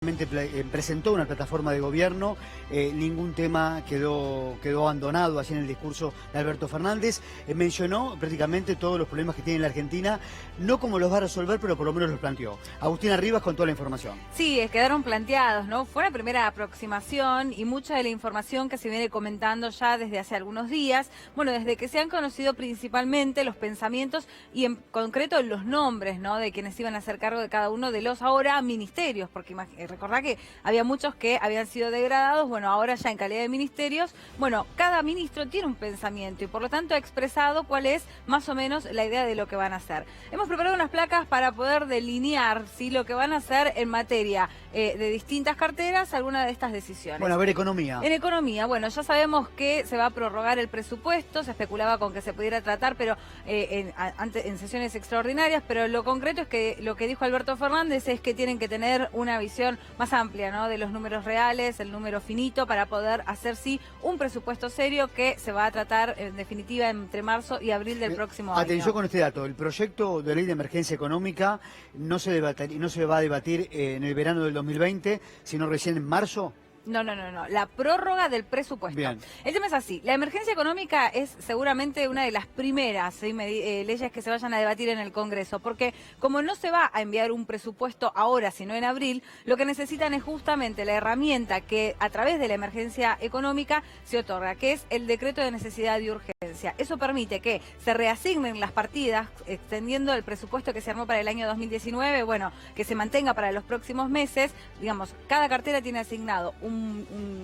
Presentó una plataforma de gobierno, ningún tema quedó abandonado allí en el discurso de Alberto Fernández. Mencionó prácticamente todos los problemas que tiene la Argentina, no como los va a resolver, pero por lo menos los planteó. Agustina Rivas con toda la información. Sí, quedaron planteados, ¿no? Fue la primera aproximación y mucha de la información que se viene comentando ya desde hace algunos días, bueno, desde que se han conocido principalmente los pensamientos y en concreto los nombres, ¿no? De quienes iban a hacer cargo de cada uno de los ahora ministerios, porque recordá que había muchos que habían sido degradados, bueno, ahora ya en calidad de ministerios, bueno, cada ministro tiene un pensamiento y por lo tanto ha expresado cuál es más o menos la idea de lo que van a hacer. Hemos preparado unas placas para poder delinear, ¿sí?, lo que van a hacer en materia de distintas carteras, alguna de estas decisiones. Bueno, a ver, economía. En economía, bueno, ya sabemos que se va a prorrogar el presupuesto, se especulaba con que se pudiera tratar, pero en sesiones extraordinarias, pero lo concreto es que lo que dijo Alberto Fernández es que tienen que tener una visión más amplia, ¿no?, de los números reales, el número finito, para poder hacer, sí, un presupuesto serio que se va a tratar, en definitiva, entre marzo y abril del próximo año. Atención con este dato, el proyecto de ley de emergencia económica no se va a debatir en el verano del 2020, sino recién en marzo. No, la prórroga del presupuesto. Bien. El tema es así, la emergencia económica es seguramente una de las primeras, ¿sí?, leyes que se vayan a debatir en el Congreso, porque como no se va a enviar un presupuesto ahora, sino en abril, lo que necesitan es justamente la herramienta que a través de la emergencia económica se otorga, que es el decreto de necesidad y urgencia. Eso permite que se reasignen las partidas, extendiendo el presupuesto que se armó para el año 2019, bueno, que se mantenga para los próximos meses. Digamos, cada cartera tiene asignado un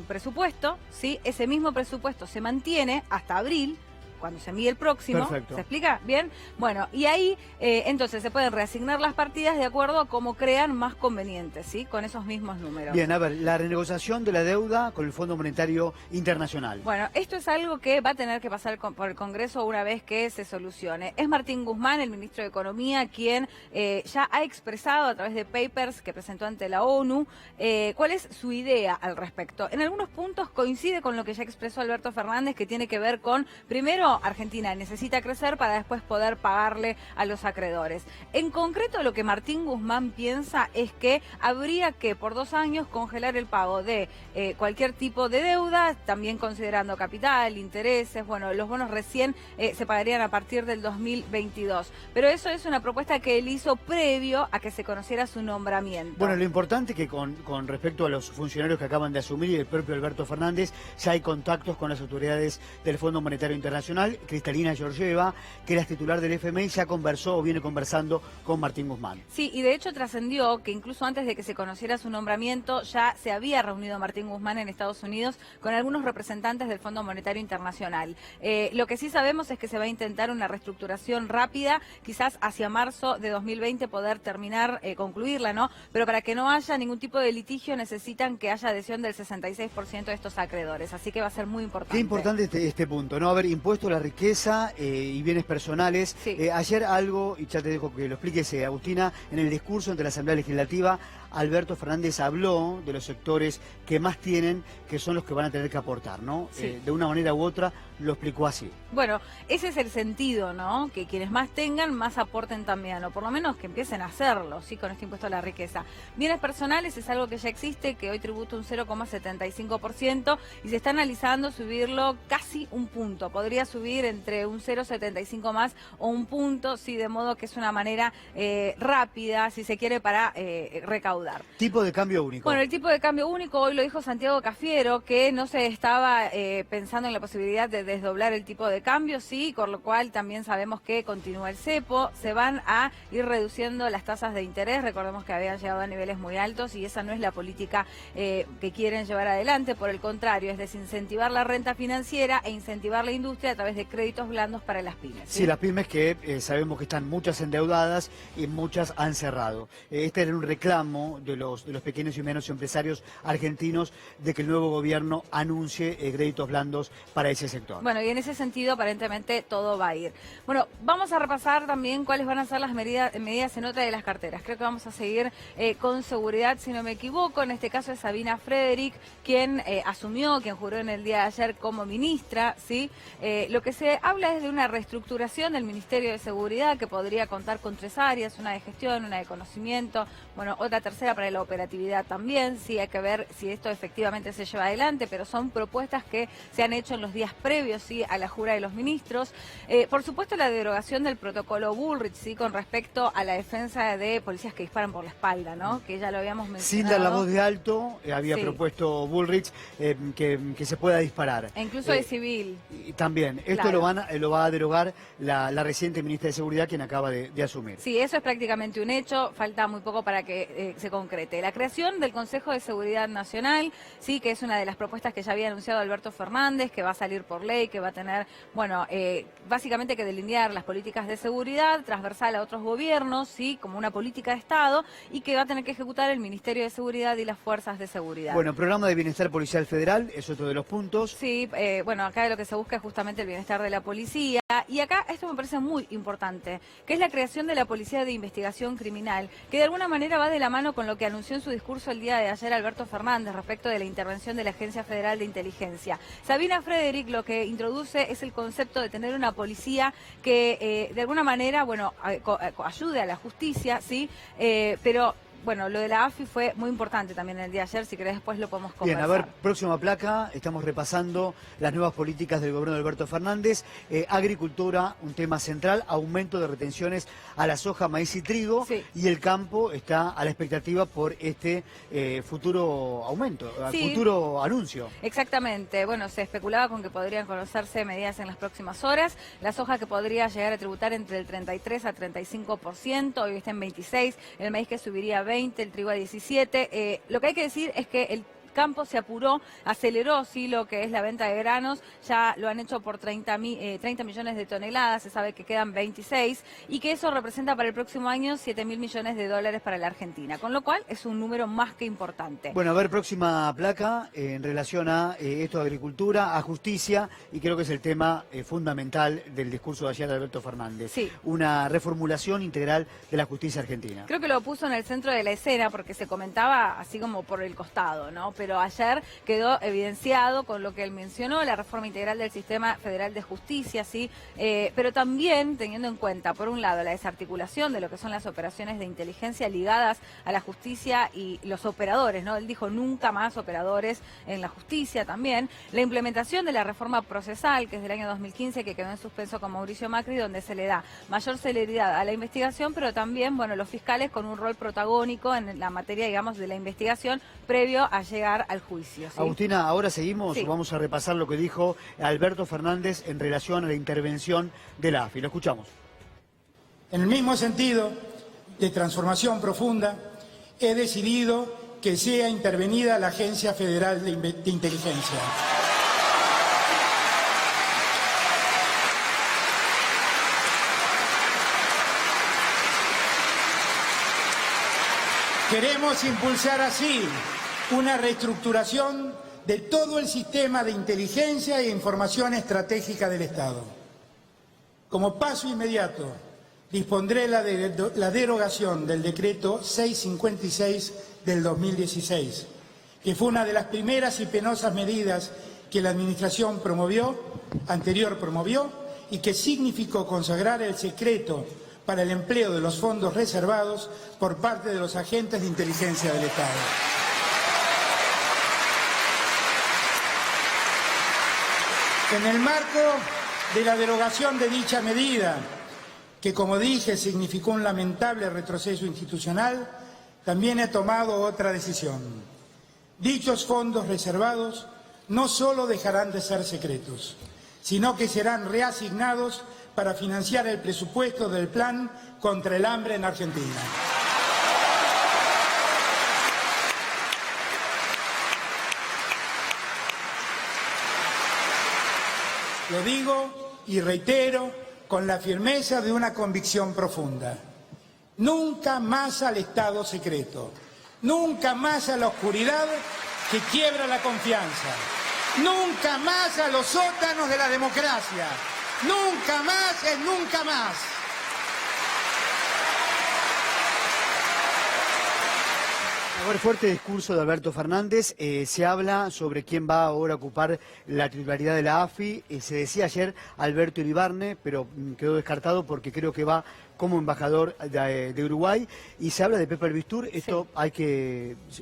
presupuesto, ¿sí? Ese mismo presupuesto se mantiene hasta abril, cuando se envíe el próximo. Perfecto. ¿Se explica? Bien. Bueno, y ahí entonces se pueden reasignar las partidas de acuerdo a cómo crean más convenientes, ¿sí?, con esos mismos números. Bien, a ver, la renegociación de la deuda con el Fondo Monetario Internacional. Bueno, esto es algo que va a tener que pasar por el Congreso una vez que se solucione. Es Martín Guzmán, el ministro de Economía, quien ya ha expresado a través de papers que presentó ante la ONU cuál es su idea al respecto. En algunos puntos coincide con lo que ya expresó Alberto Fernández, que tiene que ver con, primero, Argentina necesita crecer para después poder pagarle a los acreedores. En concreto, lo que Martín Guzmán piensa es que habría que por 2 años congelar el pago de cualquier tipo de deuda, también considerando capital, intereses. Bueno, los bonos recién se pagarían a partir del 2022. Pero eso es una propuesta que él hizo previo a que se conociera su nombramiento. Bueno, lo importante es que con respecto a los funcionarios que acaban de asumir y el propio Alberto Fernández, ya hay contactos con las autoridades del Fondo Monetario Internacional. Cristalina Georgieva, que era titular del FMI, ya conversó o viene conversando con Martín Guzmán. Sí, y de hecho trascendió que incluso antes de que se conociera su nombramiento ya se había reunido Martín Guzmán en Estados Unidos con algunos representantes del Fondo Monetario Internacional. Lo que sí sabemos es que se va a intentar una reestructuración rápida, quizás hacia marzo de 2020 poder terminar, concluirla, ¿no? Pero para que no haya ningún tipo de litigio necesitan que haya adhesión del 66% de estos acreedores, así que va a ser muy importante. Qué importante este punto, ¿no? A ver, impuesto a la riqueza y bienes personales. Sí. Ayer algo, y ya te dejo que lo expliques, Agustina, en el discurso ante la Asamblea Legislativa, Alberto Fernández habló de los sectores que más tienen, que son los que van a tener que aportar, ¿no? Sí. De una manera u otra lo explicó así. Bueno, ese es el sentido, ¿no? Que quienes más tengan, más aporten también, o por lo menos que empiecen a hacerlo, ¿sí?, con este impuesto a la riqueza. Bienes personales es algo que ya existe, que hoy tributa un 0,75% y se está analizando subirlo casi un punto. Podría subir entre un 0,75 más o un punto, sí, de modo que es una manera rápida, si se quiere, para recaudar. Tipo de cambio único. Bueno, el tipo de cambio único, hoy lo dijo Santiago Cafiero, que no se estaba pensando en la posibilidad de desdoblar el tipo de cambio, sí, con lo cual también sabemos que continúa el cepo, se van a ir reduciendo las tasas de interés, recordemos que habían llegado a niveles muy altos y esa no es la política que quieren llevar adelante, por el contrario, es desincentivar la renta financiera e incentivar la industria a través de créditos blandos para las pymes. Sí, las pymes que sabemos que están muchas endeudadas y muchas han cerrado. Este era un reclamo de los pequeños y medianos empresarios argentinos de que el nuevo gobierno anuncie créditos blandos para ese sector. Bueno, y en ese sentido aparentemente todo va a ir. Bueno, vamos a repasar también cuáles van a ser las medidas en otra de las carteras. Creo que vamos a seguir con seguridad, si no me equivoco. En este caso es Sabina Frederick, quien asumió, quien juró en el día de ayer como ministra, ¿sí? Lo que se habla es de una reestructuración del Ministerio de Seguridad que podría contar con 3 áreas, una de gestión, una de conocimiento, bueno, otra tercera tercera para la operatividad también. Sí, hay que ver si esto efectivamente se lleva adelante, pero son propuestas que se han hecho en los días previos, sí, a la jura de los ministros. Por supuesto, la derogación del protocolo Bullrich, sí, con respecto a la defensa de policías que disparan por la espalda, ¿no? Que ya lo habíamos mencionado. Sin dar la voz de alto, había Sí. propuesto Bullrich que se pueda disparar. E incluso de civil. Y también, esto Claro. lo va a derogar la reciente ministra de Seguridad, quien acaba de asumir. Sí, eso es prácticamente un hecho, falta muy poco para que se concrete. La creación del Consejo de Seguridad Nacional, sí, que es una de las propuestas que ya había anunciado Alberto Fernández, que va a salir por ley, que va a tener, bueno, básicamente que delinear las políticas de seguridad transversal a otros gobiernos, sí, como una política de Estado, y que va a tener que ejecutar el Ministerio de Seguridad y las Fuerzas de Seguridad. Bueno, programa de bienestar policial federal es otro de los puntos. Sí, bueno, acá lo que se busca es justamente el bienestar de la policía. Y acá esto me parece muy importante, que es la creación de la Policía de Investigación Criminal, que de alguna manera va de la mano con lo que anunció en su discurso el día de ayer Alberto Fernández respecto de la intervención de la Agencia Federal de Inteligencia. Sabina Frederick lo que introduce es el concepto de tener una policía que de alguna manera, bueno, ayude a la justicia, sí, pero... Bueno, lo de la AFI fue muy importante también el día de ayer, si querés después lo podemos conversar. Bien, a ver, próxima placa, estamos repasando las nuevas políticas del gobierno de Alberto Fernández. Agricultura, un tema central, aumento de retenciones a la soja, maíz y trigo, Sí. y el campo está a la expectativa por este futuro aumento, Sí. futuro anuncio. Exactamente, bueno, se especulaba con que podrían conocerse medidas en las próximas horas, la soja que podría llegar a tributar entre el 33 a 35%, hoy está en 26, el maíz que subiría a 20, el trigo a 17, lo que hay que decir es que el campo se apuró, aceleró sí lo que es la venta de granos, ya lo han hecho por 30 millones de toneladas, se sabe que quedan 26 y que eso representa para el próximo año 7.000 millones de dólares para la Argentina, con lo cual es un número más que importante. Bueno, a ver, próxima placa en relación a esto de agricultura, a justicia, y creo que es el tema fundamental del discurso de ayer de Alberto Fernández. Sí. Una reformulación integral de la justicia argentina. Creo que lo puso en el centro de la escena porque se comentaba así como por el costado, ¿no? Pero ayer quedó evidenciado con lo que él mencionó, la reforma integral del Sistema Federal de Justicia, sí, pero también teniendo en cuenta, por un lado, la desarticulación de lo que son las operaciones de inteligencia ligadas a la justicia y los operadores, ¿no? Él dijo nunca más operadores en la justicia también, la implementación de la reforma procesal, que es del año 2015, que quedó en suspenso con Mauricio Macri, donde se le da mayor celeridad a la investigación, pero también, bueno, los fiscales con un rol protagónico en la materia, digamos, de la investigación previo a llegar al juicio. ¿Sí? Agustina, ahora seguimos, Sí. vamos a repasar lo que dijo Alberto Fernández en relación a la intervención de la AFI. Lo escuchamos. En el mismo sentido de transformación profunda, he decidido que sea intervenida la Agencia Federal de Inteligencia. Queremos impulsar así una reestructuración de todo el sistema de inteligencia e información estratégica del Estado. Como paso inmediato, dispondré la derogación del decreto 656 del 2016, que fue una de las primeras y penosas medidas que la Administración anterior promovió y que significó consagrar el secreto para el empleo de los fondos reservados por parte de los agentes de inteligencia del Estado. En el marco de la derogación de dicha medida, que como dije significó un lamentable retroceso institucional, también he tomado otra decisión. Dichos fondos reservados no solo dejarán de ser secretos, sino que serán reasignados para financiar el presupuesto del Plan contra el Hambre en Argentina. Lo digo y reitero con la firmeza de una convicción profunda. Nunca más al Estado secreto, nunca más a la oscuridad que quiebra la confianza, nunca más a los sótanos de la democracia, nunca más es nunca más. A ver, fuerte discurso de Alberto Fernández. Se habla sobre quién va ahora a ocupar la titularidad de la AFI. Se decía ayer Alberto Iribarne, pero quedó descartado porque creo que va como embajador de Uruguay, y se habla de Pepe Albistur. Esto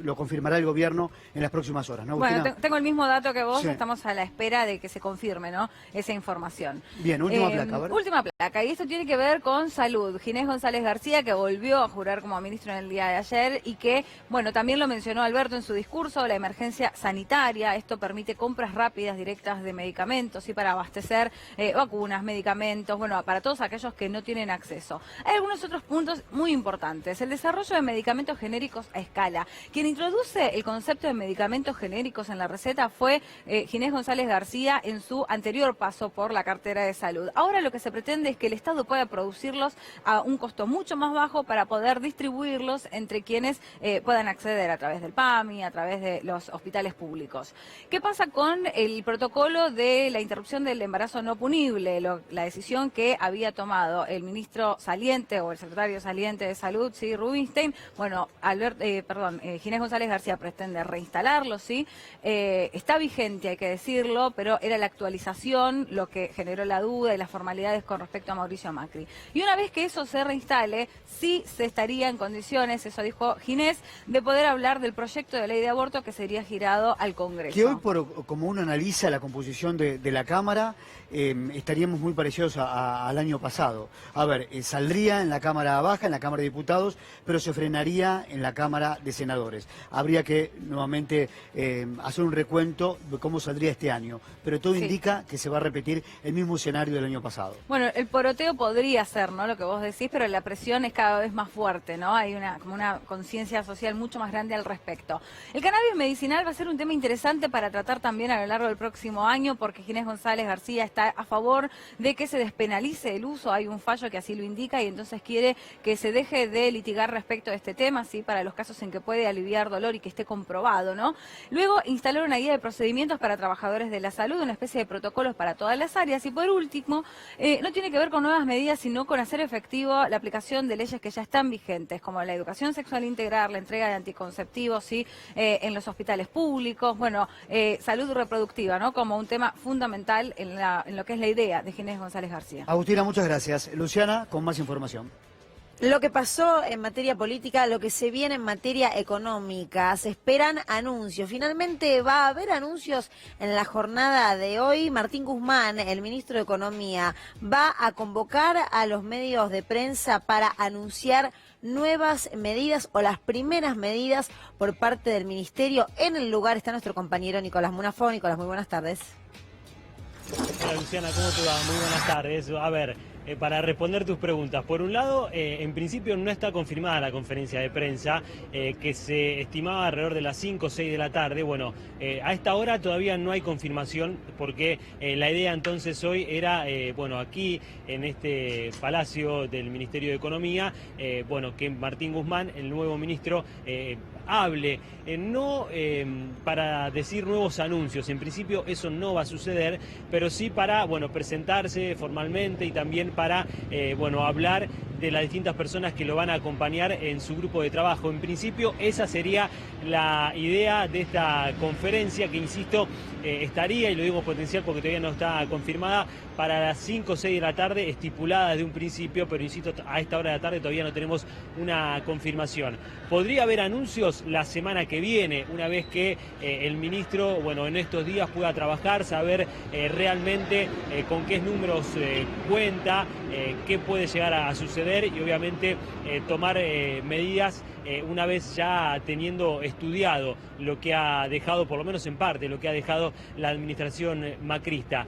lo confirmará el gobierno en las próximas horas, ¿no, Agustina? Bueno, tengo el mismo dato que vos, Sí. estamos a la espera de que se confirme, ¿no?, esa información. Bien, última placa, a ver. Última placa, y esto tiene que ver con salud. Ginés González García, que volvió a jurar como ministro en el día de ayer y que, bueno, también lo mencionó Alberto en su discurso, la emergencia sanitaria. Esto permite compras rápidas, directas de medicamentos y para abastecer vacunas, medicamentos, bueno, para todos aquellos que no tienen acceso. Hay algunos otros puntos muy importantes. El desarrollo de medicamentos genéricos a escala. Quien introduce el concepto de medicamentos genéricos en la receta fue Ginés González García en su anterior paso por la cartera de salud. Ahora lo que se pretende es que el Estado pueda producirlos a un costo mucho más bajo para poder distribuirlos entre quienes puedan acceder a través del PAMI, a través de los hospitales públicos. ¿Qué pasa con el protocolo de la interrupción del embarazo no punible? La decisión que había tomado el ministro saliente o el secretario saliente de Salud, sí, Rubinstein. Bueno, Ginés González García pretende reinstalarlo, sí. Está vigente, hay que decirlo, pero era la actualización lo que generó la duda y las formalidades con respecto a Mauricio Macri. Y una vez que eso se reinstale, sí se estaría en condiciones, eso dijo Ginés, de poder hablar del proyecto de ley de aborto que sería girado al Congreso. Que hoy, como uno analiza la composición de la Cámara, estaríamos muy parecidos al año pasado. A ver, saldría en la Cámara Baja, en la Cámara de Diputados, pero se frenaría en la Cámara de Senadores. Habría que nuevamente hacer un recuento de cómo saldría este año, pero todo indica que se va a repetir el mismo escenario del año pasado. Bueno, el poroteo podría ser, ¿no?, lo que vos decís, pero la presión es cada vez más fuerte, ¿no? Hay como una conciencia social mucho más grande al respecto. El cannabis medicinal va a ser un tema interesante para tratar también a lo largo del próximo año, porque Ginés González García está a favor de que se despenalice el uso. Hay un fallo que así lo indica y entonces quiere que se deje de litigar respecto a este tema, ¿sí?, para los casos en que puede aliviar dolor y que esté comprobado, ¿no? Luego instalar una guía de procedimientos para trabajadores de la salud, una especie de protocolos para todas las áreas. Y por último, no tiene que ver con nuevas medidas, sino con hacer efectivo la aplicación de leyes que ya están vigentes, como la educación sexual integral, la entrega de anticonceptivos, ¿sí?, en los hospitales públicos, bueno, salud reproductiva, ¿no?, como un tema fundamental en lo que es la idea de Ginés González García. Agustina, muchas gracias. Luciana, con más información. Lo que pasó en materia política, lo que se viene en materia económica, se esperan anuncios. Finalmente va a haber anuncios en la jornada de hoy. Martín Guzmán, el ministro de Economía, va a convocar a los medios de prensa para anunciar nuevas medidas o las primeras medidas por parte del ministerio. En el lugar está nuestro compañero Nicolás Munafó. Nicolás, muy buenas tardes. Hola Luciana, ¿cómo te va? Muy buenas tardes. A ver, para responder tus preguntas. Por un lado, en principio no está confirmada la conferencia de prensa, que se estimaba alrededor de las 5 o 6 de la tarde. Bueno, a esta hora todavía no hay confirmación, porque la idea entonces hoy era, bueno, aquí en este palacio del Ministerio de Economía, bueno, que Martín Guzmán, el nuevo ministro, hable, no para decir nuevos anuncios, en principio eso no va a suceder, pero sí para, bueno, presentarse formalmente y también para, bueno, hablar de las distintas personas que lo van a acompañar en su grupo de trabajo. En principio esa sería la idea de esta conferencia, que insisto, estaría, y lo digo potencial porque todavía no está confirmada, para las 5 o 6 de la tarde, estipulada desde un principio, pero insisto, a esta hora de la tarde todavía no tenemos una confirmación. Podría haber anuncios la semana que viene, una vez que el ministro, bueno, en estos días pueda trabajar, saber realmente con qué números cuenta, qué puede llegar a suceder y obviamente tomar medidas una vez ya teniendo estudiado lo que ha dejado, por lo menos en parte, lo que ha dejado la administración macrista.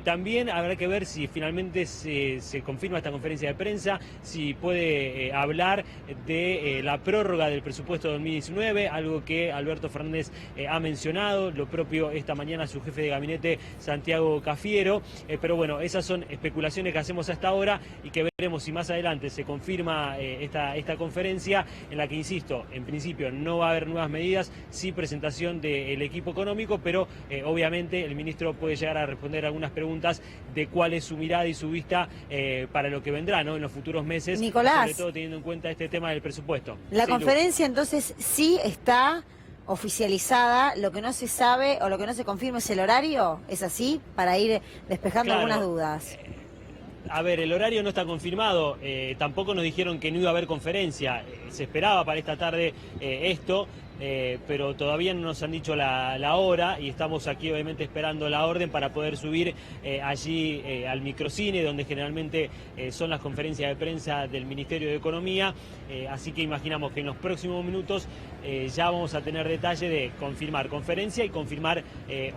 También habrá que ver si finalmente se confirma esta conferencia de prensa, si puede hablar de la prórroga del presupuesto de 2019, algo que Alberto Fernández ha mencionado, lo propio esta mañana su jefe de gabinete, Santiago Cafiero, pero bueno, esas son especulaciones que hacemos hasta ahora y que veremos si más adelante se confirma esta conferencia, en la que, insisto, en principio no va a haber nuevas medidas, sí presentación del equipo económico, pero obviamente el ministro puede llegar a responder algunas preguntas de cuál es su mirada y su vista para lo que vendrá, ¿no?, en los futuros meses, Nicolás, sobre todo teniendo en cuenta este tema del presupuesto. La Sí, conferencia entonces sí está oficializada, lo que no se sabe o lo que no se confirma es el horario, ¿es así? Para ir despejando Claro. algunas dudas. A ver, el horario no está confirmado, tampoco nos dijeron que no iba a haber conferencia, se esperaba para esta tarde esto, pero todavía no nos han dicho la hora y estamos aquí obviamente esperando la orden para poder subir allí al microcine, donde generalmente son las conferencias de prensa del Ministerio de Economía, así que imaginamos que en los próximos minutos ya vamos a tener detalle de confirmar conferencia y confirmar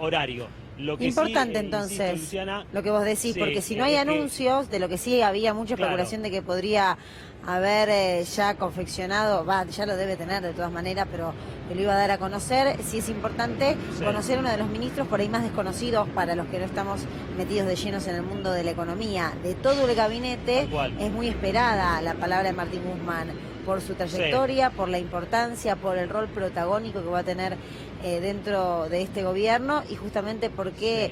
horario. Lo que importante sí, entonces, insisto, Luciana, lo que vos decís, sí, porque si no hay anuncios, de lo que sí había mucha especulación de que podría haber ya confeccionado, ya lo debe tener de todas maneras, pero que lo iba a dar a conocer, sí es importante conocer a uno de los ministros por ahí más desconocidos para los que no estamos metidos de llenos en el mundo de la economía. De todo el gabinete es muy esperada la palabra de Martín Guzmán, por su trayectoria, por la importancia, por el rol protagónico que va a tener dentro de este gobierno y justamente porque,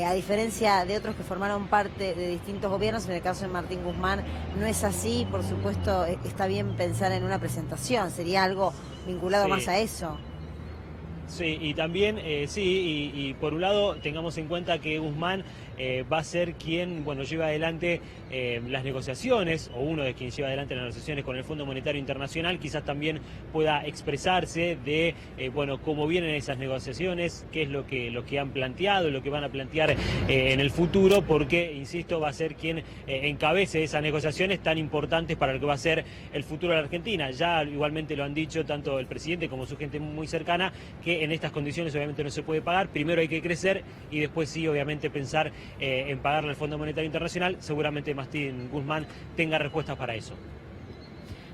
a diferencia de otros que formaron parte de distintos gobiernos, en el caso de Martín Guzmán no es así. Por supuesto, está bien pensar en una presentación, sería algo vinculado más a eso. Sí, y también, y por un lado tengamos en cuenta que Guzmán va a ser quien, lleve adelante las negociaciones, o uno de quienes lleva adelante las negociaciones con el Fondo Monetario Internacional, quizás también pueda expresarse de, cómo vienen esas negociaciones, qué es lo que han planteado, lo que van a plantear en el futuro, porque, insisto, va a ser quien encabece esas negociaciones tan importantes para lo que va a ser el futuro de la Argentina. Ya igualmente lo han dicho tanto el presidente como su gente muy cercana, que en estas condiciones obviamente no se puede pagar, primero hay que crecer y después sí, obviamente, pensar en pagarle al Fondo Monetario Internacional. Seguramente Martín Guzmán tenga respuestas para eso.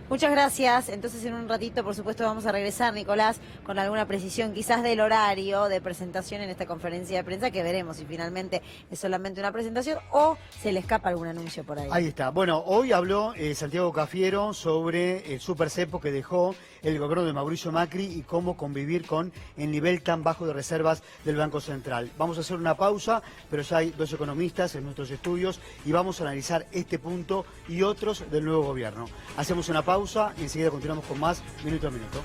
Muchas gracias. Entonces en un ratito, por supuesto, vamos a regresar, Nicolás, con alguna precisión quizás del horario de presentación en esta conferencia de prensa, que veremos si finalmente es solamente una presentación o se le escapa algún anuncio por ahí. Ahí está. Bueno, hoy habló Santiago Cafiero sobre el super cepo que dejó el gobierno de Mauricio Macri y cómo convivir con el nivel tan bajo de reservas del Banco Central. Vamos a hacer una pausa, pero ya hay dos economistas en nuestros estudios y vamos a analizar este punto y otros del nuevo gobierno. Hacemos una pausa y enseguida continuamos con más Minuto a Minuto.